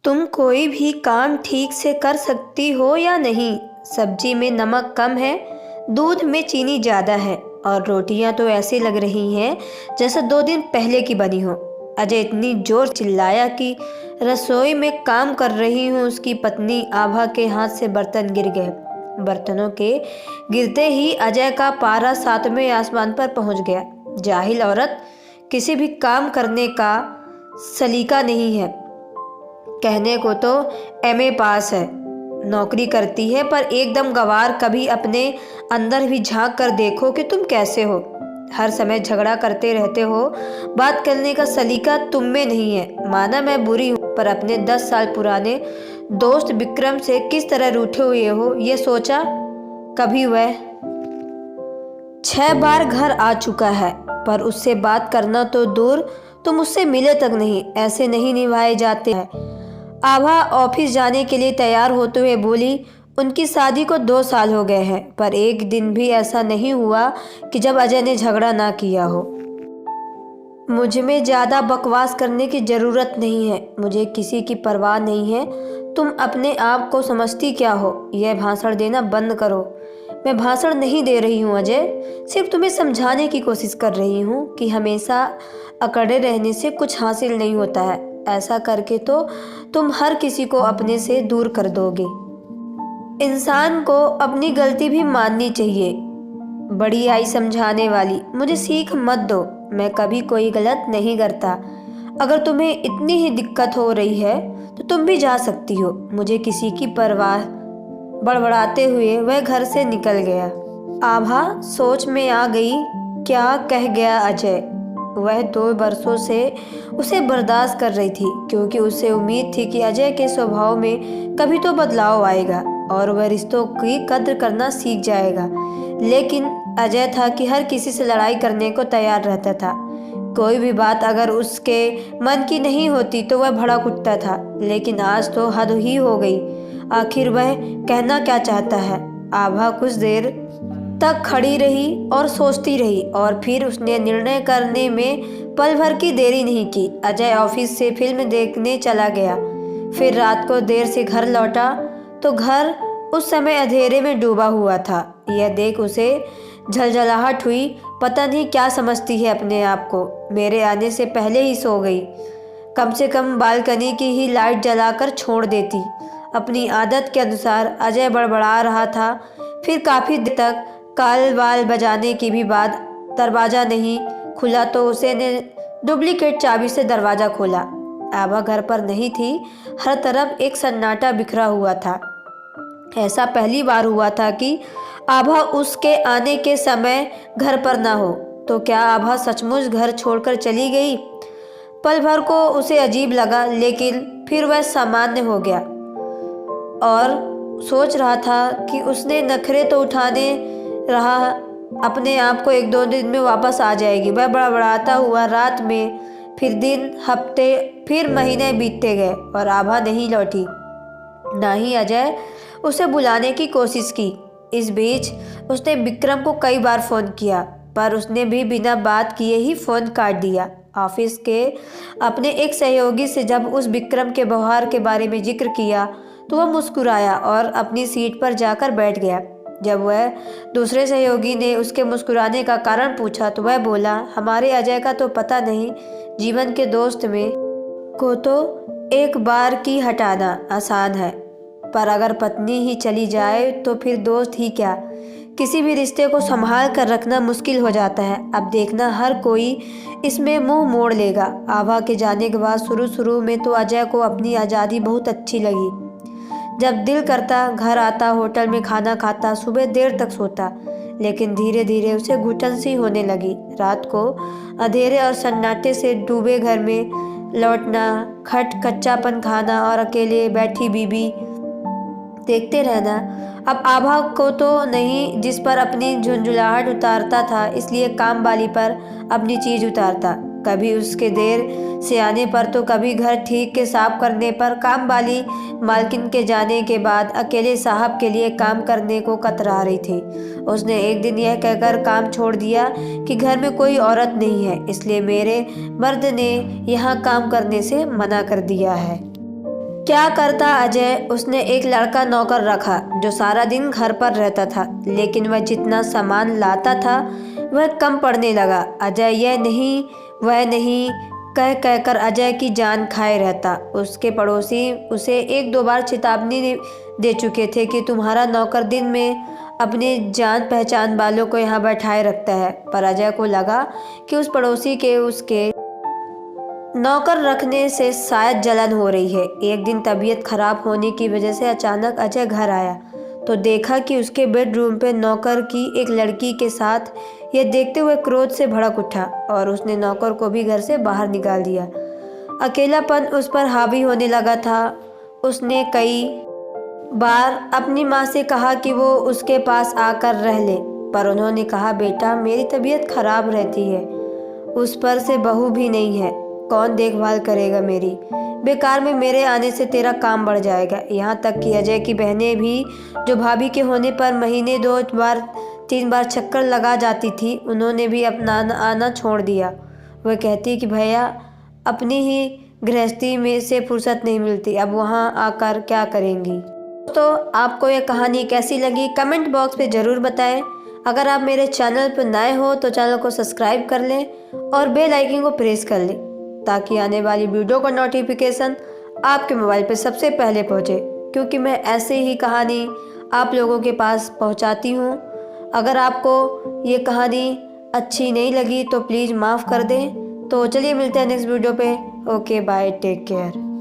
तुम कोई भी काम ठीक से कर सकती हो या नहीं? सब्जी में नमक कम है, दूध में चीनी ज़्यादा है और रोटियां तो ऐसी लग रही हैं जैसे 2 दिन पहले की बनी हो। अजय इतनी जोर चिल्लाया कि रसोई में काम कर रही हूँ उसकी पत्नी आभा के हाथ से बर्तन गिर गए। बर्तनों के गिरते ही अजय का पारा 7वें आसमान पर पहुंच गया। जाहिल औरत, किसी भी काम करने का सलीका नहीं है। कहने को तो एमए पास है, नौकरी करती है, पर एकदम गंवार। कभी अपने अंदर भी झांक कर देखो कि तुम कैसे हो। हर समय झगड़ा करते रहते हो। बात करने का सलीका तुम में नहीं है। माना मैं बुरी हूँ, पर अपने 10 साल पुराने दोस्त विक्रम से किस तरह रूठे हुए हो ये सोचा कभी? वह 6 बार घर आ चुका है, पर उससे बात करना तो दूर, तुम उससे मिले तक नहीं। ऐसे नहीं निभाए जाते हैं। आभा ऑफिस जाने के लिए तैयार होते हुए बोली, उनकी शादी को 2 साल हो गए हैं, पर एक दिन भी ऐसा नहीं हुआ कि जब अजय ने झगड़ा ना किया हो। मुझ में ज़्यादा बकवास करने की ज़रूरत नहीं है। मुझे किसी की परवाह नहीं है। तुम अपने आप को समझती क्या हो? यह भाषण देना बंद करो। मैं भाषण नहीं दे रही हूँ अजय, सिर्फ तुम्हें समझाने की कोशिश कर रही हूँ कि हमेशा अकड़े रहने से कुछ हासिल नहीं होता है। ऐसा करके तो तुम हर किसी को अपने से दूर कर दोगे। इंसान को अपनी गलती भी माननी चाहिए। बड़ी आई समझाने वाली, मुझे सीख मत दो। मैं कभी कोई गलत नहीं करता। अगर तुम्हें इतनी ही दिक्कत हो रही है तो तुम भी जा सकती हो। मुझे किसी की परवाह। बड़बड़ाते हुए वह घर से निकल गया। आभा सोच में आ गई, क्या कह गया अजय। वह 2 बरसों से उसे बर्दाश्त कर रही थी, क्योंकि उसे उम्मीद थी कि अजय के स्वभाव में कभी तो बदलाव आएगा और वह रिश्तों की कद्र करना सीख जाएगा। लेकिन अजय था कि हर किसी से लड़ाई करने को तैयार रहता था। कोई भी बात अगर उसके मन की नहीं होती तो वह भड़क उठता था। लेकिन आज तो हद ही हो गई। आखिर वह कहना क्या चाहता है? आभा कुछ देर तक खड़ी रही और सोचती रही, और फिर उसने निर्णय करने में पल भर की देरी नहीं की। अजय ऑफिस से फिल्म देखने चला गया। फिर रात को देर से घर लौटा तो घर उस समय अंधेरे में डूबा हुआ था। यह देख उसे झलझलाहट हुई। पता नहीं क्या समझती है अपने आप को। मेरे आने से पहले ही सो गई। कम से कम बालकनी की ही लाइट जलाकर छोड़ देती। अपनी आदत के अनुसार अजय बड़बड़ा रहा था। फिर काफ़ी देर तक काल बाल बजाने की भी बाद दरवाज़ा नहीं खुला तो उसे ने डुप्लीकेट चाबी से दरवाज़ा खोला। आभा घर पर नहीं थी। हर तरफ एक सन्नाटा बिखरा हुआ था। ऐसा पहली बार हुआ था कि आभा उसके आने के समय घर पर ना हो। तो क्या आभा सचमुच घर छोड़कर चली गई? पल भर को उसे अजीब लगा, लेकिन फिर वह सामान्य हो गया और सोच रहा था कि उसने नखरे तो उठाने रहा, अपने आप को 1-2 दिन में वापस आ जाएगी। वह बड़बड़ाता हुआ रात में, फिर दिन, हफ्ते, फिर महीने बीतते गए और आभा नहीं लौटी। ना ही अजय उसे बुलाने की कोशिश की। इस बीच उसने विक्रम को कई बार फ़ोन किया, पर उसने भी बिना बात किए ही फ़ोन काट दिया। ऑफिस के अपने एक सहयोगी से जब उस विक्रम के व्यवहार के बारे में जिक्र किया तो वह मुस्कुराया और अपनी सीट पर जाकर बैठ गया। जब वह दूसरे सहयोगी ने उसके मुस्कुराने का कारण पूछा तो वह बोला, हमारे अजय का तो पता नहीं। जीवन के दोस्त में को तो एक बार की हटाना आसान है, पर अगर पत्नी ही चली जाए तो फिर दोस्त ही क्या। किसी भी रिश्ते को संभाल कर रखना मुश्किल हो जाता है। अब देखना हर कोई इसमें मुंह मोड़ लेगा। आभा के जाने के बाद शुरू में तो अजय को अपनी आज़ादी बहुत अच्छी लगी। जब दिल करता घर आता, होटल में खाना खाता, सुबह देर तक सोता। लेकिन धीरे धीरे उसे घुटन सी होने लगी। रात को अंधेरे और सन्नाटे से डूबे घर में लौटना, कच्चापन खाना और अकेले बैठी बीबी देखते रहना। अब आभा को तो नहीं, जिस पर अपनी झुंझुलाहट उतारता था, इसलिए काम वाली पर अपनी चीज़ उतारता। कभी उसके देर से आने पर तो कभी घर ठीक के साफ करने पर। काम वाली मालकिन के जाने के बाद अकेले साहब के लिए काम करने को कतरा रही थी। उसने एक दिन यह कहकर काम छोड़ दिया कि घर में कोई औरत नहीं है, इसलिए मेरे मर्द ने यहाँ काम करने से मना कर दिया है। क्या करता अजय। उसने एक लड़का नौकर रखा जो सारा दिन घर पर रहता था, लेकिन वह जितना सामान लाता था वह कम पड़ने लगा। अजय यह नहीं वह नहीं कह कहकर अजय की जान खाए रहता। उसके पड़ोसी उसे एक दो बार चेतावनी दे चुके थे कि तुम्हारा नौकर दिन में अपने जान पहचान वालों को यहाँ बैठाए रखता है, पर अजय को लगा कि उस पड़ोसी के उसके नौकर रखने से शायद जलन हो रही है। एक दिन तबीयत खराब होने की वजह से अचानक अजय घर आया तो देखा कि उसके बेडरूम पे नौकर की एक लड़की के साथ। यह देखते हुए क्रोध से भड़क उठा और उसने नौकर को भी घर से बाहर निकाल दिया। अकेलापन उस पर हावी होने लगा था। उसने कई बार अपनी माँ से कहा कि वो उसके पास आकर रह ले, पर उन्होंने कहा बेटा मेरी तबीयत खराब रहती है, उस पर से बहू भी नहीं है, कौन देखभाल करेगा मेरी। बेकार में मेरे आने से तेरा काम बढ़ जाएगा। यहाँ तक कि अजय की बहनें भी, जो भाभी के होने पर महीने 2-3 बार चक्कर लगा जाती थी, उन्होंने भी अपना आना छोड़ दिया। वह कहती कि भैया अपनी ही गृहस्थी में से फुर्सत नहीं मिलती, अब वहाँ आकर क्या करेंगी। तो आपको यह कहानी कैसी लगी कमेंट बॉक्स में ज़रूर बताएं। अगर आप मेरे चैनल पर नए हो तो चैनल को सब्सक्राइब कर लें और बेल आइकन को प्रेस कर लें, ताकि आने वाली वीडियो का नोटिफिकेशन आपके मोबाइल पर सबसे पहले पहुंचे, क्योंकि मैं ऐसे ही कहानी आप लोगों के पास पहुंचाती हूं। अगर आपको ये कहानी अच्छी नहीं लगी तो प्लीज़ माफ़ कर दें। तो चलिए मिलते हैं नेक्स्ट वीडियो पे। Okay bye, take care.